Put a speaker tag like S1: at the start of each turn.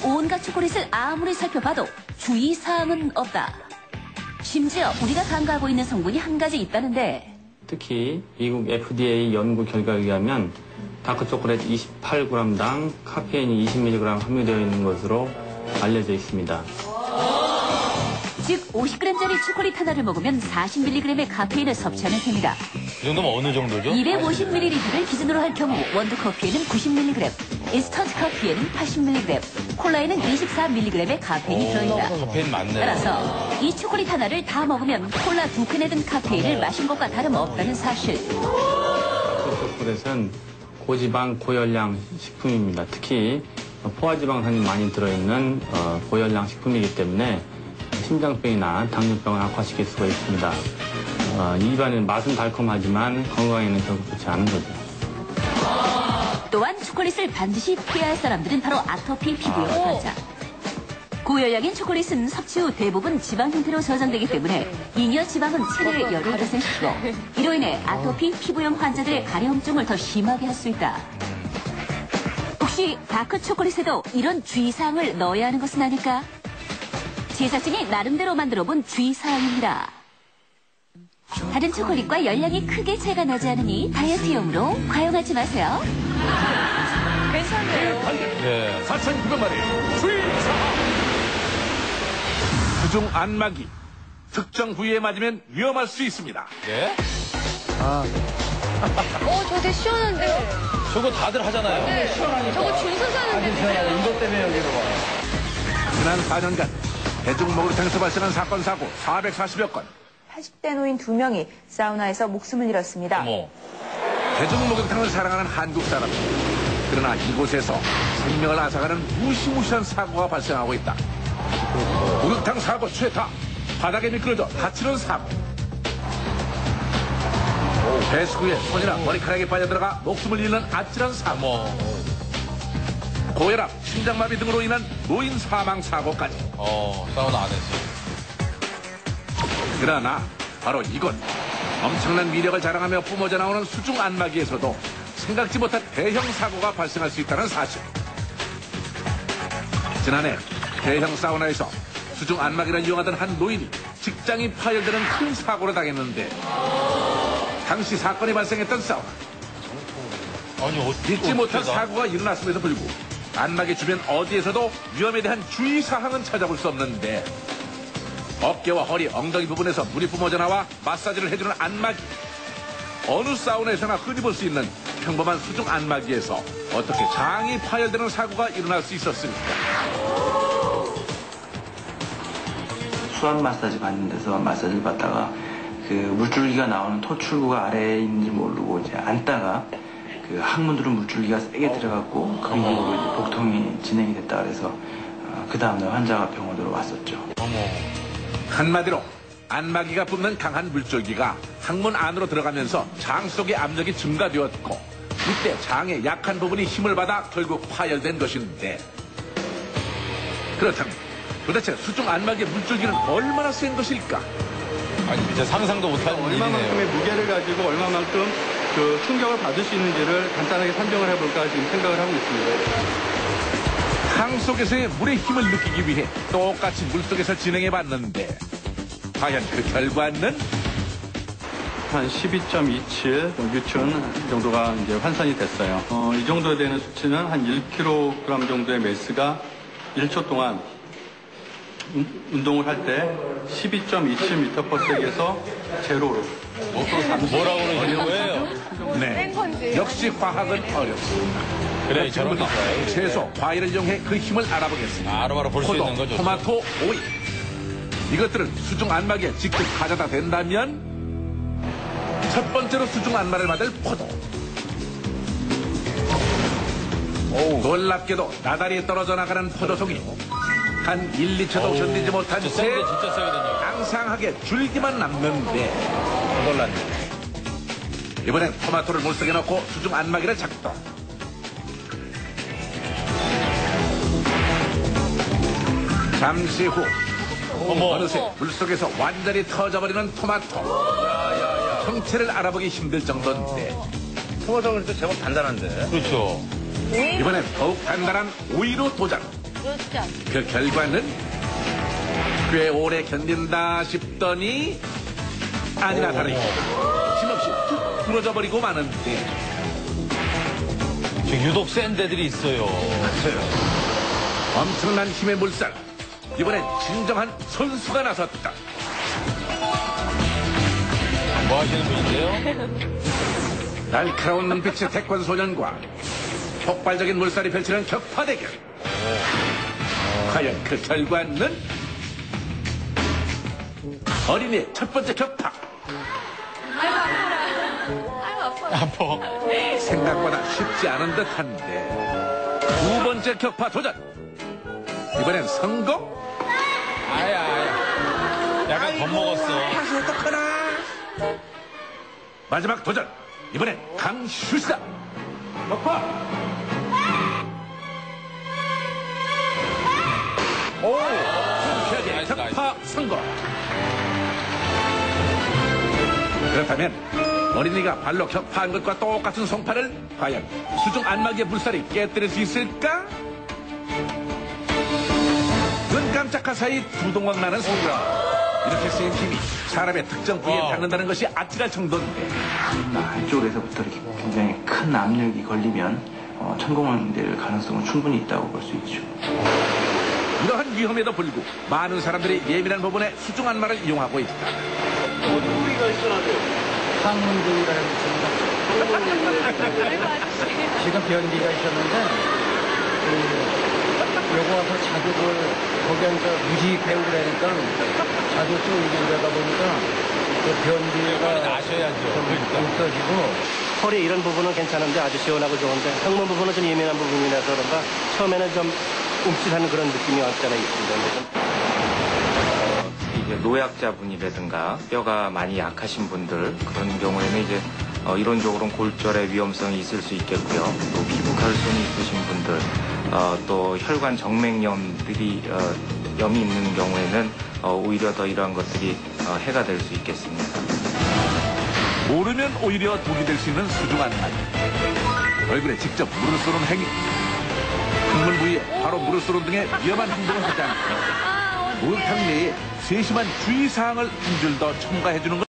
S1: 온갖 초콜릿을 아무리 살펴봐도 주의사항은 없다. 심지어 우리가 간과하고 있는 성분이 한 가지 있다는데.
S2: 특히 미국 FDA 연구 결과에 의하면 다크초콜릿 28g당 카페인이 20mg 함유되어 있는 것으로 알려져 있습니다.
S1: 즉 50g짜리 초콜릿 하나를 먹으면 40mg의 카페인을 섭취하는 셈이다.
S3: 이 정도면 어느 정도죠?
S1: 250ml를 기준으로 할 경우 원두 커피에는 90mg, 인스턴트 커피에는 80mg, 콜라에는 24mg의 카페인이 들어있다.
S3: 카페인 많네.
S1: 따라서 이 초콜릿 하나를 다 먹으면 콜라 2캔에 든 카페인을 마신 것과 다름없다는 사실.
S2: 다크초콜릿은 고지방, 고열량 식품입니다. 특히 포화지방산이 많이 들어있는 고열량 식품이기 때문에 심장병이나 당뇨병을 악화시킬 수가 있습니다. 일반인 맛은 달콤하지만 건강에는 결코 좋지 않은 거죠.
S1: 또한 초콜릿을 반드시 피해야 할 사람들은 바로 아토피 피부염 환자. 고열량인 초콜릿은 섭취 후 대부분 지방 형태로 저장되기 때문에 잉여 지방은 체내에 열을 발생시키고 이로 인해 아토피 피부염 환자들의 가려움증을 더 심하게 할 수 있다. 혹시 다크 초콜릿에도 이런 주의사항을 넣어야 하는 것은 아닐까? 제작진이 나름대로 만들어본 주의사항입니다. 다른 초콜릿과 열량이 크게 차이가 나지 않으니 다이어트용으로 과용하지 마세요.
S4: 괜찮네요.
S3: 네.
S5: 4,900마리 주의사항. 수중 안마기. 특정 부위에 맞으면 위험할 수 있습니다.
S3: 네?
S4: 저 되게 시원한데요?
S3: 저거 다들 하잖아요.
S4: 네. 저거 줄 서서 하는데.
S6: 이것 때문에 여기로 와.
S5: 지난 4년간 대중목욕 탕에서 발생한 사건 사고 440여 건.
S7: 80대 노인 2명이 사우나에서 목숨을 잃었습니다.
S3: 어머.
S5: 대중목욕탕을 사랑하는 한국 사람. 그러나 이곳에서 생명을 앗아가는 무시무시한 사고가 발생하고 있다. 목욕탕 사고 최다. 바닥에 미끄러져 다치는 사고. 배수구에 손이나 머리카락이 빠져들어가 목숨을 잃는 아찔한 사고.
S3: 어머.
S5: 고혈압, 심장마비 등으로 인한 노인 사망 사고까지.
S3: 사우나 안에서.
S5: 그러나 바로 이곳 엄청난 위력을 자랑하며 뿜어져 나오는 수중 안마기에서도 생각지 못한 대형 사고가 발생할 수 있다는 사실. 지난해 대형 사우나에서 수중 안마기를 이용하던 한 노인이 직장이 파열되는 큰 사고를 당했는데 당시 사건이 발생했던 사우나.
S3: 아니,
S5: 잊지 못한 사고가 일어났음에도 불구하고 안마기 주변 어디에서도 위험에 대한 주의사항은 찾아볼 수 없는데 어깨와 허리, 엉덩이 부분에서 물이 뿜어져 나와 마사지를 해주는 안마기. 어느 사우나에서나 흔히 볼 수 있는 평범한 수중 안마기에서 어떻게 장이 파열되는 사고가 일어날 수 있었습니까?
S8: 수압 마사지 받는 데서 마사지를 받다가 그 물줄기가 나오는 토출구가 아래에 있는지 모르고 이제 앉다가 그 항문으로 물줄기가 세게 들어갔고 그 이후로 이제 복통이 진행이 됐다 그래서 그 다음날 환자가 병원으로 왔었죠.
S5: 한마디로 안마기가 뿜는 강한 물줄기가 항문 안으로 들어가면서 장 속의 압력이 증가되었고 이때 장의 약한 부분이 힘을 받아 결국 파열된 것인데 그렇다면 도대체 수중 안마기의 물줄기는 얼마나 센 것일까?
S3: 아니, 진짜 상상도 못한
S6: 얼마만큼의
S3: 일이네요.
S6: 무게를 가지고 얼마만큼 그 충격을 받을 수 있는지를 간단하게 산정을 해볼까 지금 생각을 하고 있습니다.
S5: 탕 속에서의 물의 힘을 느끼기 위해 똑같이 물속에서 진행해봤는데 과연 그 결과는?
S6: 한 12.27 뉴턴 정도가 이제 환산이 됐어요. 이 정도 되는 수치는 한 1kg 정도의 매스가 1초 동안 운동을 할 때 12.27m/s에서 제로로
S3: 뭐라고 그러시는 거예요?
S5: 네, 역시 과학은 어렵습니다.
S3: 그래, 저런 거.
S5: 채소, 과일을 이용해 그 힘을 알아보겠습니다.
S3: 바로 볼 수
S5: 포도,
S3: 있는 거죠.
S5: 토마토, 오이. 이것들을 수중 안마기에 직접 가져다 댄다면 첫 번째로 수중 안마를 받을 포도. 놀랍게도 나다리 떨어져 나가는 포도송이 한 1, 2초도 견디지 못한
S3: 진짜
S5: 채
S3: 세게, 진짜 세거든요.
S5: 앙상하게 줄기만 남는데 놀랐네. 이번엔 토마토를 물속에 넣고 수중 안마기를 작동. 잠시 후 어느새 물속에서 완전히 터져버리는 토마토. 형체를 알아보기 힘들 정도인데
S6: 토마토는 제법 단단한데.
S3: 그렇죠.
S5: 이번엔 더욱 단단한 오이로 도전.
S4: 그렇지 않아.
S5: 그 결과는 꽤 오래 견딘다 싶더니 아니나 다르게 힘없이 툭 부러져 버리고 마는데
S3: 지금 유독 센 데들이 있어요.
S5: 엄청난 힘의 물살. 이번엔 진정한 선수가 나섰다.
S3: 뭐 하시는 분인데요?
S5: 날카로운 눈빛의 태권 소년과 폭발적인 물살이 펼치는 격파 대결. 과연 그 결과는 어린이의 첫 번째 격파.
S3: 아파.
S5: 생각보다 쉽지 않은 듯한데 두 번째 격파 도전. 이번엔 성공.
S3: 아야. 약간 겁먹었어.
S5: 마지막 도전. 이번엔 강슛이다. 격파. 오, 수쾌하게
S3: 나이스,
S5: 격파 성공. 그렇다면 어린이가 발로 격파한 것과 똑같은 송파를 과연 수중 안마기의 물살이 깨뜨릴 수 있을까? 눈 깜짝할 사이 두 동강 나는 성공. 이렇게 쓰인 힘이 사람의 특정 부위에 닿는다는 것이 아찔할 정도인데
S8: 안쪽에서부터 이렇게 굉장히 큰 압력이 걸리면 천공될 가능성은 충분히 있다고 볼 수 있죠.
S5: 이러한 위험에도 불구하고 많은 사람들이 예민한 부분에 수중 안마를 이용하고 있다.
S9: 항문부위라는 있습니다. 지금 변비가 있었는데 요거 와서 자극을 거기 앉아 무지 배우라니까 자극도 이기려다 보니까 그 변비가
S3: 아셔야죠.
S9: 좀 없어지고
S10: 허리 이런 부분은 괜찮은데 아주 시원하고 좋은데 항문 부분은 좀 예민한 부분이라서 그런가 처음에는 좀 움찔하는 그런 느낌이 없지 않아 있습니다.
S8: 이제 노약자분이라든가 뼈가 많이 약하신 분들 그런 경우에는 이제 이론적으로는 골절의 위험성이 있을 수 있겠고요. 또 피부 결손이 있으신 분들, 또 혈관 정맥염들이 염이 있는 경우에는 오히려 더 이러한 것들이 해가 될 수 있겠습니다.
S5: 모르면 오히려 독이 될 수 있는 수중 안마기. 얼굴에 직접 물을 쏘는 행위. 항문 부위에 바로 물을 쏘는 등의 위험한 행동을 하지 않고 목욕탕 내에 세심한 주의사항을 한 줄 더 첨가해주는 것.